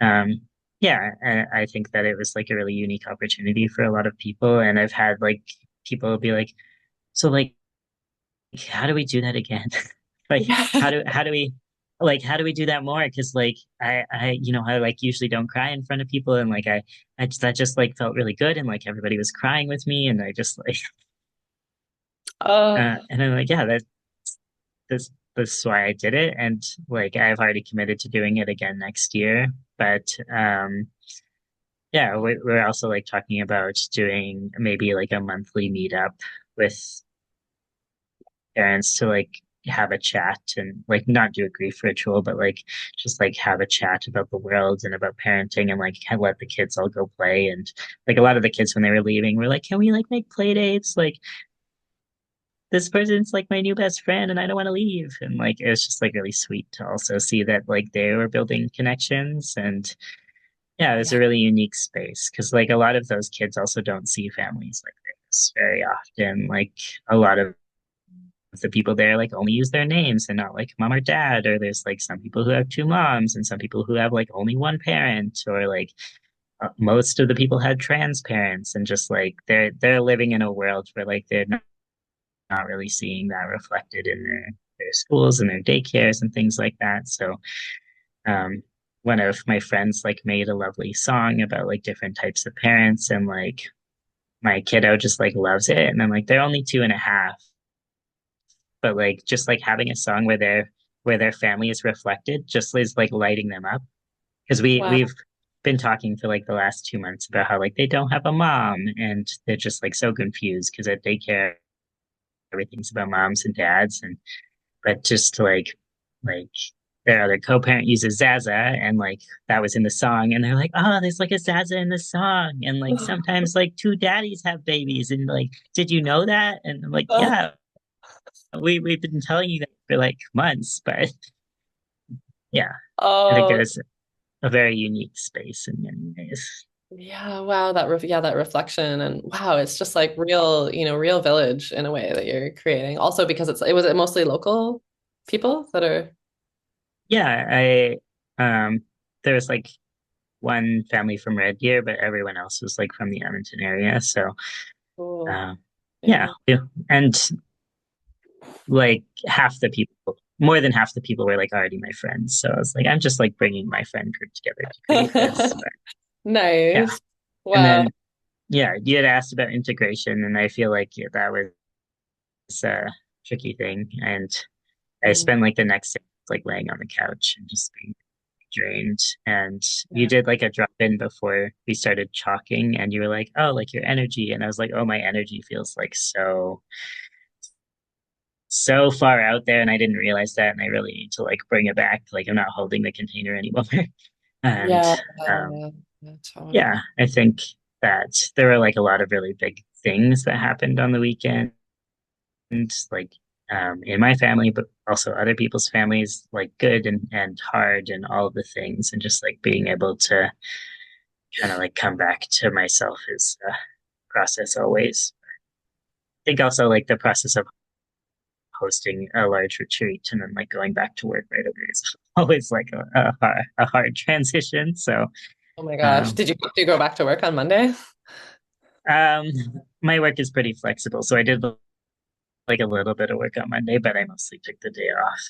Speaker 2: um yeah, I think that it was like a really unique opportunity for a lot of people. And I've had like people be like, so like how do we do that again? Like
Speaker 3: Yeah.
Speaker 2: how do we do that more? Because like I like usually don't cry in front of people, and like I just that just like felt really good, and like everybody was crying with me, and I just like
Speaker 3: Oh,
Speaker 2: and I'm like, yeah, that's why I did it. And like I've already committed to doing it again next year. But yeah, we're also like talking about doing maybe like a monthly meetup with parents to like have a chat and like not do a grief ritual, but like just like have a chat about the world and about parenting, and like let the kids all go play. And like a lot of the kids when they were leaving were like, can we like make play dates? Like this person's like my new best friend and I don't want to leave. And like it was just like really sweet to also see that like they were building connections. And yeah, it was a
Speaker 3: yeah.
Speaker 2: really unique space because like a lot of those kids also don't see families like this very often. Like a lot of the people there like only use their names and not like mom or dad. Or there's like some people who have two moms and some people who have like only one parent. Or like most of the people had trans parents. And just like they're living in a world where like they're not really seeing that reflected in their schools and their daycares and things like that. So um, one of my friends like made a lovely song about like different types of parents, and like my kiddo just like loves it. And I'm like, they're only 2.5, but like just like having a song where their family is reflected just is like lighting them up. Because
Speaker 3: Wow.
Speaker 2: we've been talking for like the last 2 months about how like they don't have a mom, and they're just like so confused because at daycare everything's about moms and dads. And but just like their other co-parent uses Zaza, and like that was in the song, and they're like, oh, there's like a Zaza in the song, and like sometimes like two daddies have babies, and like did you know that? And I'm like, yeah, we've been telling you that for like months. But yeah, I think it
Speaker 3: Oh,
Speaker 2: was a very unique space in many ways.
Speaker 3: yeah, wow, that reflection and wow, it's just like real, real village in a way that you're creating. Also because it was mostly local people that are
Speaker 2: Yeah, I there was like one family from Red Deer, but everyone else was like from the Edmonton area. So
Speaker 3: cool.
Speaker 2: yeah,
Speaker 3: Yeah.
Speaker 2: yeah. And like half the people, more than half the people were like already my friends. So I was like, I'm just like bringing my friend group together to create this. But yeah.
Speaker 3: Nice.
Speaker 2: And
Speaker 3: Wow.
Speaker 2: then, yeah, you had asked about integration, and I feel like yeah, that was a tricky thing. And I
Speaker 3: Mm,
Speaker 2: spent like the next day like laying on the couch and just being drained. And you
Speaker 3: yeah.
Speaker 2: did like a drop in before we started talking, and you were like, oh, like your energy. And I was like, oh, my energy feels like so far out there, and I didn't realize that, and I really need to like bring it back. Like I'm not holding the container anymore. And
Speaker 3: Yeah.
Speaker 2: yeah,
Speaker 3: Totally.
Speaker 2: I think that there were like a lot of really big things that happened on the weekend, like in my family, but also other people's families, like good and hard and all of the things. And just like being able to kind of like come back to myself is a process always. I think also like the process of hosting a large retreat and then like going back to work right away is always like a hard transition. So
Speaker 3: Oh my gosh.
Speaker 2: um,
Speaker 3: Did you go back to work on Monday?
Speaker 2: um, my work is pretty flexible, so I did like a little bit of work on Monday, but I mostly took the day off.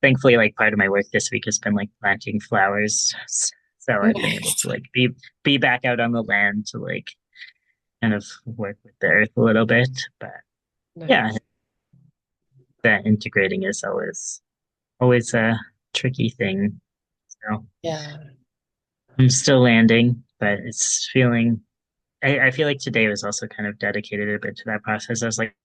Speaker 2: Thankfully, like part of my work this week has been like planting flowers. So I've been able
Speaker 3: Nice.
Speaker 2: to like be back out on the land to like kind of work with the earth a little bit. But yeah,
Speaker 3: Nice.
Speaker 2: that integrating is always a tricky thing. So
Speaker 3: Yeah.
Speaker 2: I'm still landing, but it's feeling I feel like today was also kind of dedicated a bit to that process. I was like,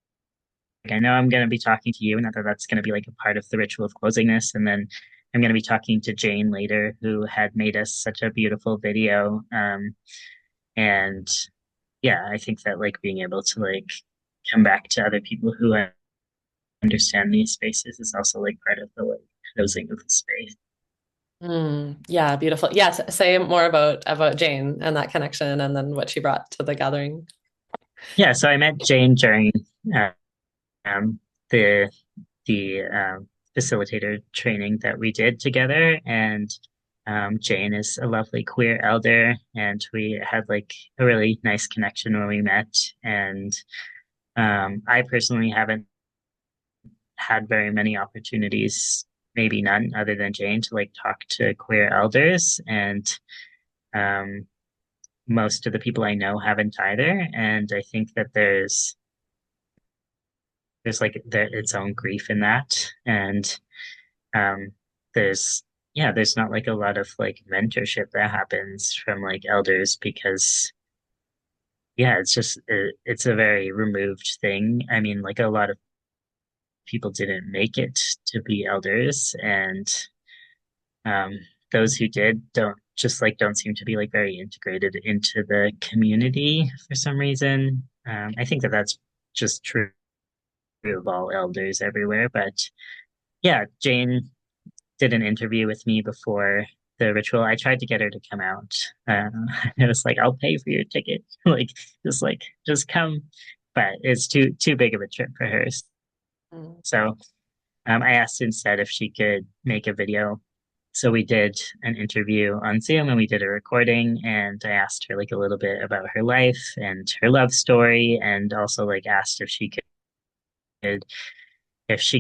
Speaker 2: I know I'm going to be talking to you, and that that's going to be like a part of the ritual of closing this. And then I'm going to be talking to Jane later, who had made us such a beautiful video. And yeah, I think that like being able to like come back to other people who understand these spaces is also like part of the like closing of the space.
Speaker 3: Yeah, beautiful. Yes, say more about Jane and that connection and then what she brought to the gathering.
Speaker 2: Yeah, so I met Jane during uh, um, the the facilitator training that we did together, and Jane is a lovely queer elder, and we had like a really nice connection when we met. And I personally haven't had very many opportunities, maybe none, other than Jane, to like talk to queer elders, and um, most of the people I know haven't either. And I think that there's like its own grief in that, and um, there's there's not like a lot of like mentorship that happens from like elders because it's just it's a very removed thing. I mean, like a lot of people didn't make it to be elders, and um, those who did don't seem to be like very integrated into the community for some reason. I think that that's just true of all elders everywhere, but yeah, Jane did an interview with me before the ritual. I tried to get her to come out. I was like, I'll pay for your ticket. Like, just come. But it's too big of a trip for her.
Speaker 3: Mm.
Speaker 2: So I asked instead if she could make a video. So we did an interview on Zoom and we did a recording, and I asked her like a little bit about her life and her love story, and also like asked if she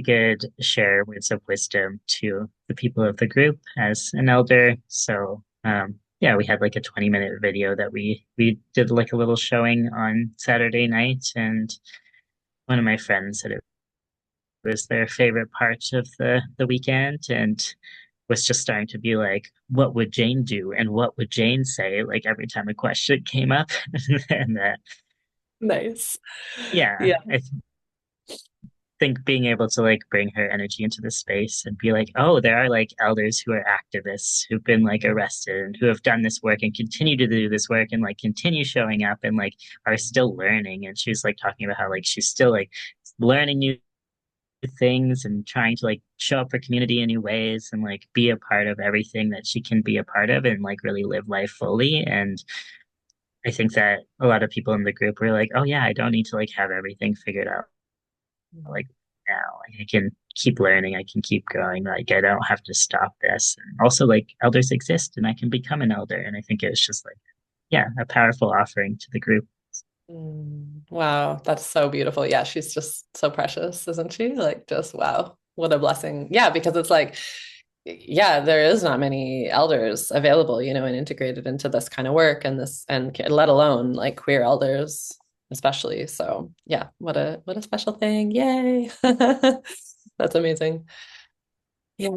Speaker 2: could share words of wisdom to the people of the group as an elder. So yeah, we had like a 20-minute video that we did like a little showing on Saturday night, and one of my friends said it was their favorite part of the weekend, and was just starting to be like, what would Jane do and what would Jane say like every time a question came up. And
Speaker 3: Nice.
Speaker 2: yeah,
Speaker 3: Yeah.
Speaker 2: I think being able to like bring her energy into the space and be like, oh, there are like elders who are activists who've been like arrested and who have done this work and continue to do this work and like continue showing up and like are still learning. And she was like talking about how like she's still like learning new things and trying to like show up for community in new ways and like be a part of everything that she can be a part of and like really live life fully. And I think that a lot of people in the group were like, oh yeah, I don't need to like have everything figured out like now. Like, I can keep learning, I can keep growing, like I don't have to stop this. And also like elders exist and I can become an elder. And I think it was just like, yeah, a powerful offering to the group.
Speaker 3: Wow, that's so beautiful. Yeah, she's just so precious, isn't she? Like, just wow, what a blessing. Yeah, because it's like, yeah, there is not many elders available, and integrated into this kind of work and this, and let alone like queer elders, especially. So, yeah, what a special thing. Yay. That's amazing. Yeah.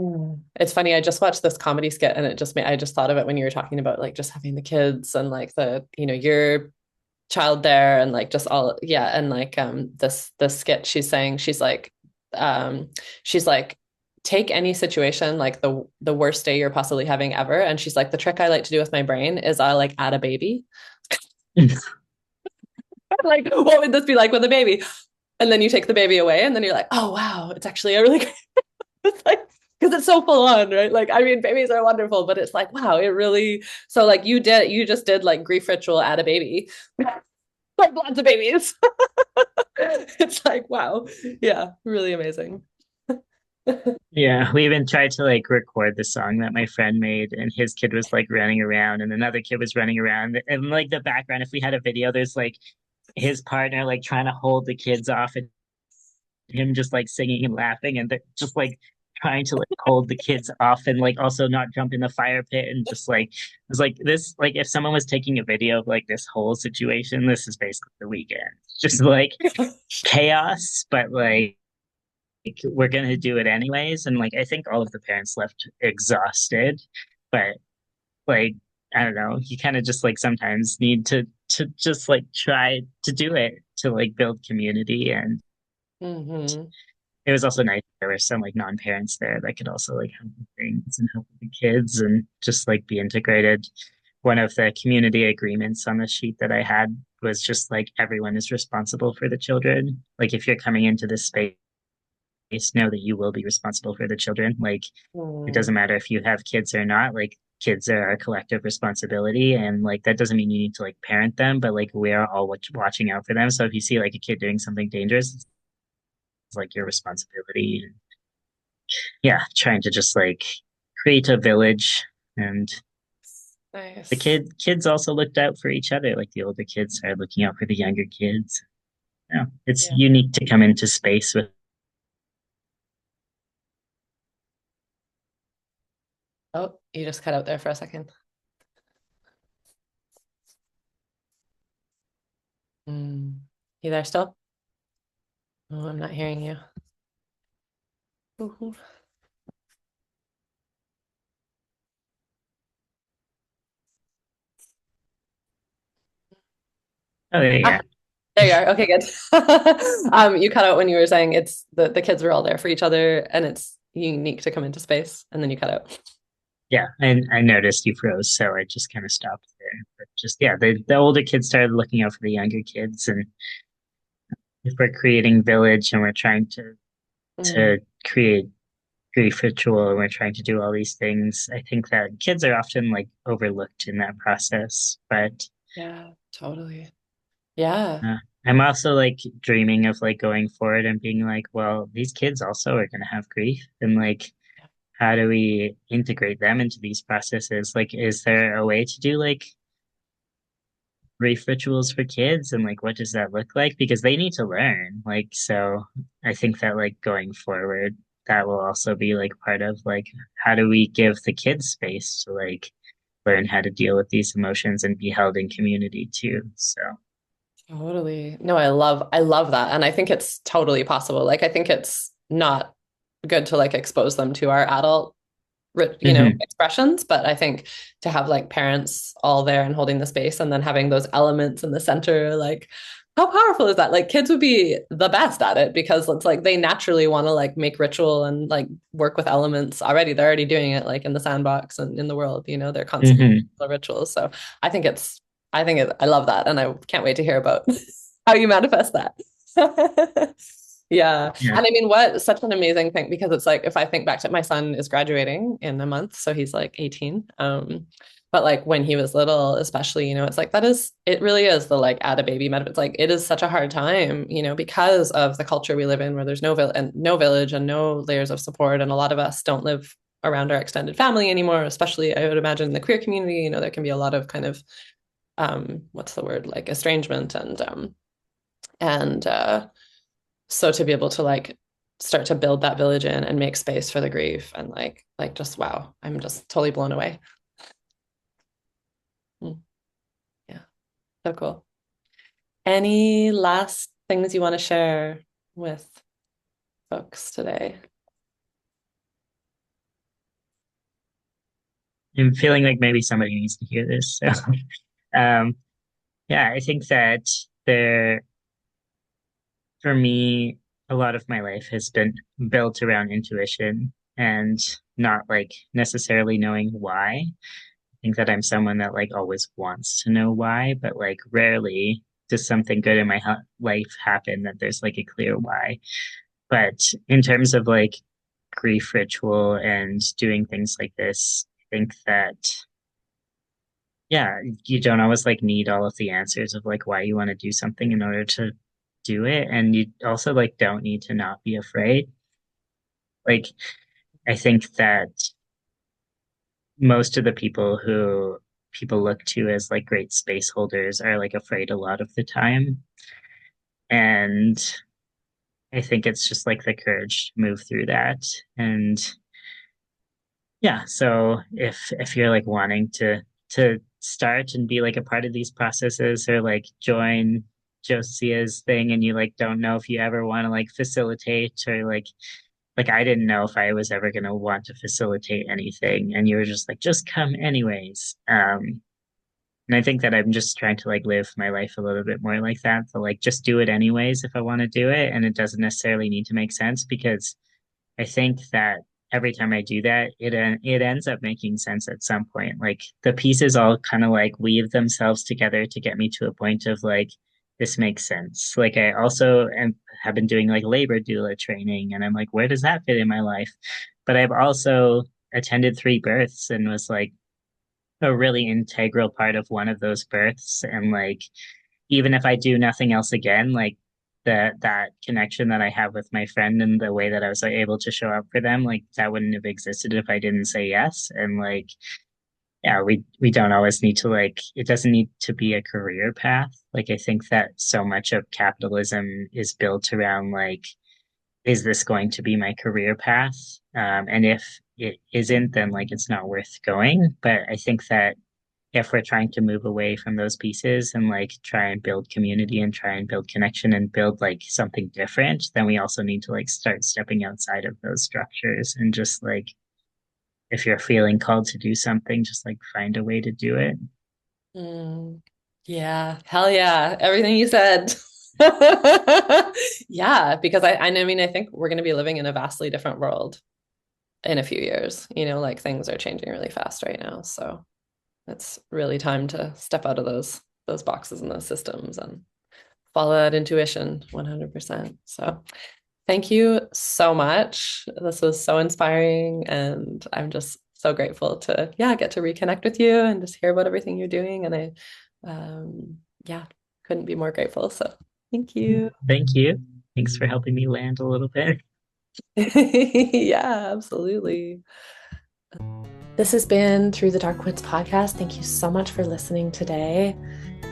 Speaker 3: It's funny. I just watched this comedy skit and it just made, I just thought of it when you were talking about like just having the kids and like your child there and like just all, yeah. And like this skit um she's like, take any situation, like the worst day you're possibly having ever, and she's like, the trick I like to do with my brain is I like add a baby. Like, what would this be like with a baby? And then you take the baby away and then you're like, oh wow, it's actually a really great. It's like, because it's so full on, right? Like, I mean, babies are wonderful, but it's like, wow, it really. So like you just did like grief ritual add a baby. Like lots of babies. It's like, wow. Yeah, really amazing.
Speaker 2: Yeah, we even tried to like record the song that my friend made, and his kid was like running around, and another kid was running around, and like the background, if we had a video, there's like his partner like trying to hold the kids off, and him just like singing and laughing, and they're just like trying to like hold the kids off and like also not jump in the fire pit and just like it was like this like if someone was taking a video of like this whole situation, this is basically the weekend. Just like chaos, but like we're gonna do it anyways. And like I think all of the parents left exhausted, but like I don't know, you kind of just like sometimes need to just like try to do it to like build community. And
Speaker 3: Hmm.
Speaker 2: it was also nice there were some like non-parents there that could also like help with things and help with the kids and just like be integrated. One of the community agreements on the sheet that I had was just like everyone is responsible for the children. Like if you're coming into this space, know that you will be responsible for the children. Like it doesn't
Speaker 3: Mm.
Speaker 2: matter if you have kids or not. Like kids are a collective responsibility, and like that doesn't mean you need to like parent them, but like we are all watching out for them. So if you see like a kid doing something dangerous, it's like your responsibility. And yeah, trying to just like create a village. And the
Speaker 3: Nice.
Speaker 2: kids also looked out for each other. Like the older kids started looking out for the younger kids. Yeah, it's
Speaker 3: Yeah.
Speaker 2: unique to come into space with.
Speaker 3: Oh, you just cut out there for a second. Mm. You there still? Oh, I'm not hearing you. Ooh.
Speaker 2: Oh yeah,
Speaker 3: Ah, there you are. Okay, good. You cut out when you were saying it's the kids were all there for each other and it's unique to come into space, and then you cut out.
Speaker 2: yeah. And I noticed you froze, so I just kind of stopped there. But just yeah, the older kids started looking out for the younger kids, and if we're creating village and we're trying
Speaker 3: Mm.
Speaker 2: to create grief ritual and we're trying to do all these things, I think that kids are often like overlooked in that process. But
Speaker 3: Yeah, totally. Yeah.
Speaker 2: uh, I'm also like dreaming of like going forward and being like, well, these kids also are going to have grief, and like how do we integrate them into these processes? Like, is there a way to do like grief rituals for kids, and like what does that look like? Because they need to learn. Like, so I think that like going forward, that will also be like part of like how do we give the kids space to like learn how to deal with these emotions and be held in community too. So
Speaker 3: Totally. No, I love that. And I think it's totally possible. Like I think it's not good to like expose them to our adult
Speaker 2: hmm
Speaker 3: expressions, but I think to have like parents all there and holding the space and then having those elements in the center, like how powerful is that? Like kids would be the best at it because it's like they naturally want to like make ritual and like work with elements already. They're already doing it like in the sandbox and in the world, they're constantly
Speaker 2: hmm
Speaker 3: the rituals. So I think I love that. And I can't wait to hear about how you manifest that. Yeah.
Speaker 2: yeah.
Speaker 3: And I mean, what such an amazing thing because it's like if I think back to my son is graduating in a month, so he's like 18. But like when he was little, especially, it's like it really is the like add a baby metaphor. It's like it is such a hard time, because of the culture we live in where there's no village and no layers of support. And a lot of us don't live around our extended family anymore, especially I would imagine in the queer community, there can be a lot of kind of what's the word, like estrangement and so to be able to like start to build that village in and make space for the grief and like just wow, I'm just totally blown away. Mm, yeah, so cool. Any last things you want to share with folks today?
Speaker 2: I'm feeling like maybe somebody needs to hear this. So um yeah, I think that there for me, a lot of my life has been built around intuition and not like necessarily knowing why. I think that I'm someone that like always wants to know why, but like rarely does something good in my life happen that there's like a clear why. But in terms of like grief ritual and doing things like this, I think that yeah, you don't always like need all of the answers of like why you want to do something in order to do it. And you also like don't need to not be afraid. Like I think that most of the people who people look to as like great space holders are like afraid a lot of the time. And I think it's just like the courage to move through that. And yeah, so if you're like wanting to start and be like a part of these processes or like join Josia's thing and you like don't know if you ever want to like facilitate or like I didn't know if I was ever going to want to facilitate anything and you were just like just come anyways. And I think that I'm just trying to like live my life a little bit more like that. So like just do it anyways if I want to do it and it doesn't necessarily need to make sense because I think that every time I do that, it ends up making sense at some point. Like the pieces all kind of like weave themselves together to get me to a point of like this makes sense. Like I also have been doing like labor doula training, and I'm like, where does that fit in my life? But I've also attended 3 births and was like a really integral part of one of those births, and like even if I do nothing else again, like that connection that I have with my friend and the way that I was like, able to show up for them, like that wouldn't have existed if I didn't say yes. And like, yeah, we don't always need to like it doesn't need to be a career path. Like I think that so much of capitalism is built around like, is this going to be my career path? And if it isn't, then like it's not worth going. But I think that if we're trying to move away from those pieces and like try and build community and try and build connection and build like something different, then we also need to like start stepping outside of those structures and just like if you're feeling called to do something, just like find a way to do it.
Speaker 3: Yeah, hell yeah. Everything you said. Yeah, because I mean, I think we're going to be living in a vastly different world in a few years. Like things are changing really fast right now. So it's really time to step out of those boxes and those systems and follow that intuition 100%. So thank you so much. This was so inspiring, and I'm just so grateful to get to reconnect with you and just hear about everything you're doing. And I couldn't be more grateful. So thank you.
Speaker 2: Thank you. Thanks for helping me land a little bit.
Speaker 3: Yeah, absolutely.
Speaker 1: This has been Through the Dark Woods podcast. Thank you so much for listening today.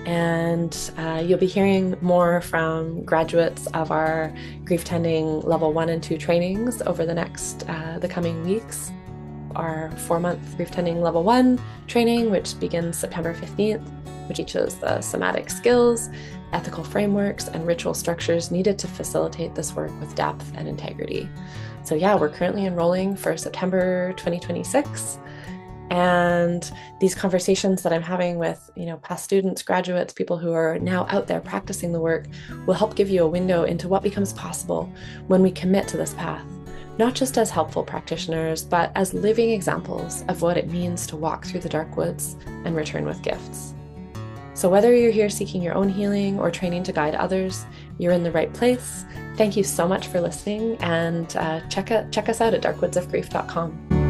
Speaker 1: And you'll be hearing more from graduates of our grief tending level 1 and 2 trainings over the coming weeks. Our 4-month grief tending level 1 training, which begins September 15th, which teaches the somatic skills, ethical frameworks, and ritual structures needed to facilitate this work with depth and integrity. So we're currently enrolling for September 2026. And these conversations that I'm having with, past students, graduates, people who are now out there practicing the work will help give you a window into what becomes possible when we commit to this path, not just as helpful practitioners, but as living examples of what it means to walk through the dark woods and return with gifts. So whether you're here seeking your own healing or training to guide others, you're in the right place. Thank you so much for listening, and check us out at darkwoodsofgrief.com.